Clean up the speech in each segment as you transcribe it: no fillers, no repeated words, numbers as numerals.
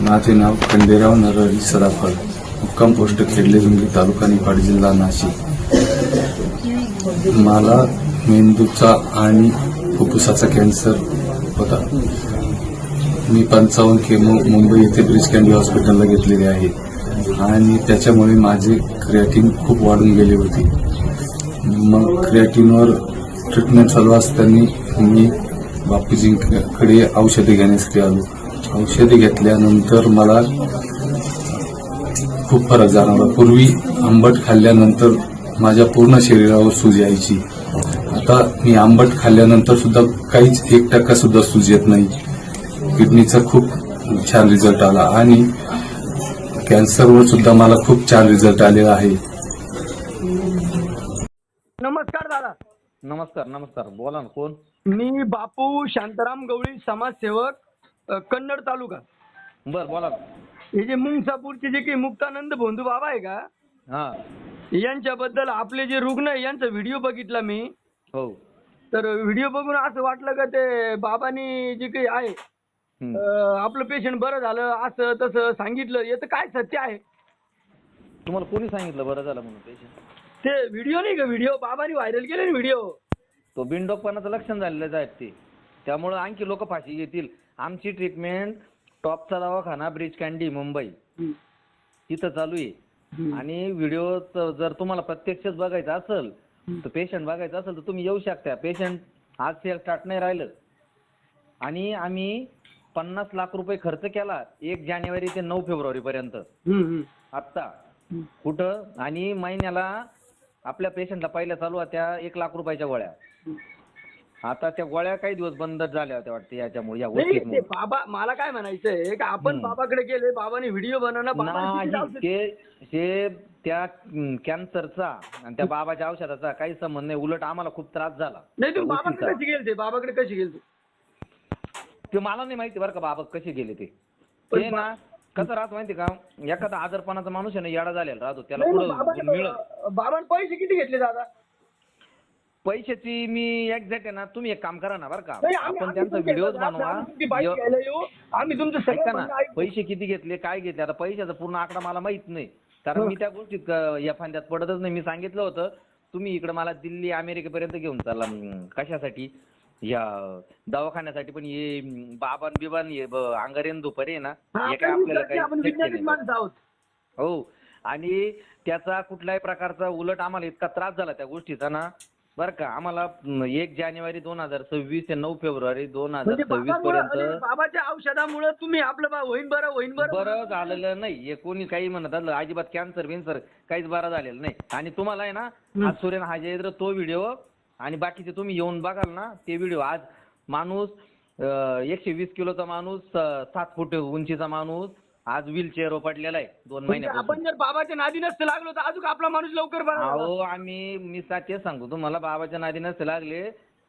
माझे नाव खंडेराव नरहरी सदाफळ, मुक्काम पोस्ट खेडलेजुंगी, तालुका निफाड, जिल्हा नाशिक. मला मेंदूचा आणि फुफ्फुसाचा कॅन्सर होता. मी 55 केमो मुंबई येथे ब्रिज कँडी हॉस्पिटलला घेतलेले आहे आणि त्याच्यामुळे माझे क्रिएटिन खूप वाढून गेले होते. मग क्रिएटिनवर ट्रीटमेंट चालू असताना मी बापूजींकडे औषधे घेण्यासाठी आलो. औषधे घेतल्यानंतर मला खूप फरक जाणवला. पूर्वी आंबट खाल्ल्यानंतर माझ्या पूर्ण शरीरावर सूज यायची. आता मी आंबट खाल्ल्यानंतर सुद्धा काहीच 1% सुद्धा सूज येत नाही. किडनीचा खूप छान रिझल्ट आला आणि कॅन्सरवर सुद्धा मला खूप छान रिझल्ट आलेला आहे. नमस्कार दादा. नमस्कार बोला ना. कोण? मी बापू शांताराम गवळी, समाजसेवक, कन्नड तालुका. बर बोला ना. हे जे मुंगसापूरचे जे काही मुक्तानंद भोंदू बाबा आहे का, हा यांच्याबद्दल आपले जे रुग्ण आहे यांचा व्हिडिओ बघितला मी. हो. तर व्हिडिओ बघून असं वाटलं का ते बाबांनी जे काही आहे आपलं पेशंट बरं झालं असं तसं सांगितलं. याचं काय सत्य आहे? तुम्हाला कोणी सांगितलं बरं झालं म्हणून? पेशंट ते व्हिडिओ नाही का, व्हिडिओ बाबांनी व्हायरल केले ना व्हिडिओ. तो बिनडोकपणाचं लक्षण झालेलं आहे ते. त्यामुळे आणखी लोक फाशी घेतील. आमची ट्रीटमेंट टॉपचा दवाखाना ब्रिज कँडी मुंबई तिथं चालू आहे. आणि व्हिडिओ जर तुम्हाला प्रत्यक्षच बघायचा असेल तर पेशंट बघायचा असेल तर तुम्ही येऊ शकता. पेशंट आज सेल स्टार्ट नाही राहिलं आणि आम्ही 50 लाख रुपये खर्च केला 1 जानेवारी ते 9 फेब्रुवारी पर्यंत. आत्ता कुठं? आणि महिन्याला आपल्या पेशंटला पहिल्या चालू होत्या 1 लाख रुपयाच्या गोळ्या. आता त्या गोळ्या काही दिवस बंद झाल्या होत्या वाटतं याच्यामुळे, या गोष्टीमुळे. बाबा मला काय म्हणायचंय का आपण बाबाकडे गेले, बाबांनी व्हिडिओ बनवणं ते त्या कॅन्सरचा आणि त्या बाबाच्या औषधाचा काही संबंध नाही. उलट आम्हाला खूप त्रास झाला. नाही तुम्ही बाबाकडे कशी गेलते? बाबाकडे कशी गेलते ते मला नाही माहिती बरं का. बाबा कसे गेले ते ना. कसं राहत माहिती का, एखादा आजारपणाचा माणूस आहे ना, येडा झालेला राहतो. त्याला पुढं मिळत. बाबांनी पैसे किती घेतले दादा? पैशाची मी एक्झॅक्ट आहे ना, तुम्ही एक काम करा ना बरं का, आपण त्यांचा व्हिडिओ बनवा. आम्ही तुमचं ऐका ना, पैसे किती घेतले काय घेतले आता पैशाचा पूर्ण आकडा मला माहित नाही. कारण मी त्या गोष्टीत या फांद्यात पडतच नाही. मी सांगितलं होतं तुम्ही इकडे मला दिल्ली अमेरिकेपर्यंत घेऊन चालला. कशासाठी? या दवाखान्यासाठी. पण हे बाबान बिबान हे अंगारेन दुपारी आहे ना, हे काय आपल्याला काही. हो. आणि त्याचा कुठल्याही प्रकारचा उलट आम्हाला इतका त्रास झाला त्या गोष्टीचा ना बरं का. आम्हाला 1 जानेवारी 2026 ते 9 फेब्रुवारी 2026 पर्यंत बाबाच्या औषधामुळे तुम्ही आपलं होईन बरं झालेलं नाही. हे कोणी काही म्हणत आलं अजिबात कॅन्सर बिन्सर काहीच बरं झालेलं नाही. आणि तुम्हाला आहे ना आज सूर्यन हाजेंद्र तो व्हिडिओ आणि बाकीचे तुम्ही येऊन बघाल ना ते व्हिडिओ. आज माणूस 120 किलोचा माणूस, 7 फूट उंचीचा माणूस आज व्हीलचेअरवर पडलेला आहे 2 महिन्यापासून. आपण जर बाबाच्या नादी नसते लागलो तर अजून आपला माणूस लवकर बरा. अहो मी तेच सांगतो तुम्हाला, बाबाच्या नादी नसते लागले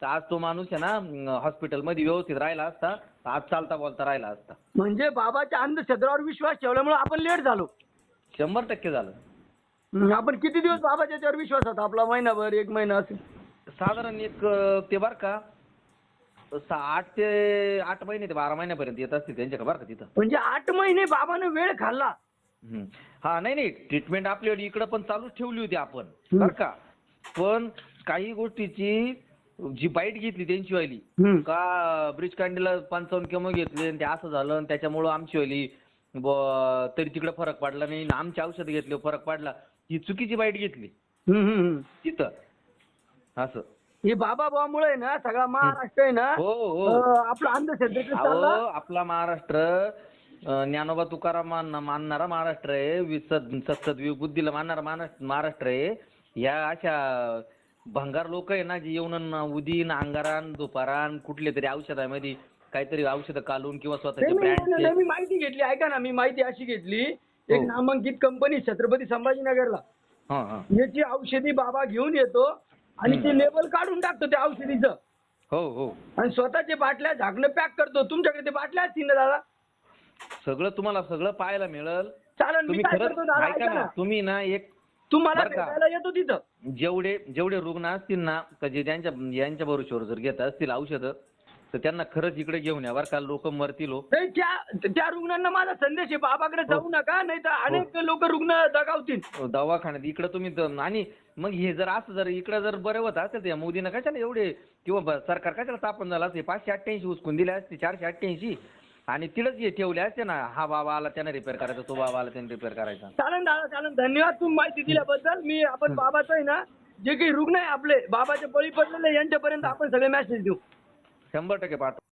तर आज तो माणूस आहे ना हॉस्पिटलमध्ये व्यवस्थित राहिला असता, आज चालता बोलता राहिला असता. म्हणजे बाबाच्या अंधश्रद्धेवर विश्वास ठेवल्यामुळे आपण लेट झालो. 100% झालं. आपण किती दिवस बाबाच्या याच्यावर विश्वास होता आपला? महिनाभर, 1 महिना असेल साधारण. एक ते बरं का 8 महिने ते 12 महिन्यापर्यंत येत असते त्यांच्या बरं का तिथं. म्हणजे 8 महिने बाबानं वेळ खाल्ला. हा नाही ट्रीटमेंट आपली इकडं पण चालूच ठेवली होती आपण बरं का. पण काही गोष्टीची जी बाईट घेतली त्यांची वाली का ब्रिज कँडीला 55 केमो घेतले आणि ते असं झालं आणि त्याच्यामुळं आमची वाली तरी तिकडे फरक पडला नाही. आमचे औषध घेतले फरक पडला. ही चुकीची बाईट घेतली तिथं असं. हे बाबामुळे ना सगळा महाराष्ट्र आहे ना. हो आपला अंधश्रद्धेचं आपला महाराष्ट्र ज्ञानोबा तुकाराम मानणारा महाराष्ट्र आहे. सत्सद्विबुद्धीला मानणारा महाराष्ट्र आहे. या अशा भंगार लोक आहे ना जे येऊन उदीन अंगारान दुपारान कुठले तरी औषधामध्ये काहीतरी औषधं काढून किंवा स्वतःच्या ब्रँडचे. मी माहिती घेतली, ऐका ना, मी माहिती अशी घेतली. एक नामांकित कंपनी छत्रपती संभाजीनगरला याची औषधी बाबा घेऊन येतो आणि ते लेबल काढून टाकतो त्या औषधीचं. हो. आणि स्वतःचे बाटल्या झाकणं पॅक करतो. तुमच्याकडे ते बाटल्या असतील ना दादा? सगळं तुम्हाला सगळं पाहायला मिळेल. चालेल. मी काय करतो दादा, ऐका ना, तुम्ही ना एक तुम्हाला भेटायला येतो तिथं. जेवढे रुग्ण असतील ना जे यांच्या भरोश्यावर जर घेत असतील औषधं तर त्यांना खरंच इकडे घेऊन या बरं का, लोक मरतील हो. नाही, त्या रुग्णांना माझा संदेश आहे, बाबाकडे जाऊ नका, नाही तर अनेक लोक रुग्ण दगावतील. दवाखान्यात इकडे तुम्ही आणि मग हे जर असं जर इकडे जर बरे होत असेल तर या मोदीनं कशाला एवढे किंवा सरकार कशाला स्थापन झालं असते, 588 उचकून दिले असते, 488 आणि तिथंच हे ठेवले असते ना, हा बाबा आला त्याने रिपेअर करायचा, तो बाबा आला त्याने रिपेअर करायचा. चालेल दादा, चालेल, धन्यवाद तुम्ही माहिती दिल्याबद्दल. आपण बाबाचं आहे ना, जे काही रुग्ण आहे आपले बाबाचे बळी पडलेले यांच्यापर्यंत आपण सगळे मेसेज देऊ. 100% पाठवा.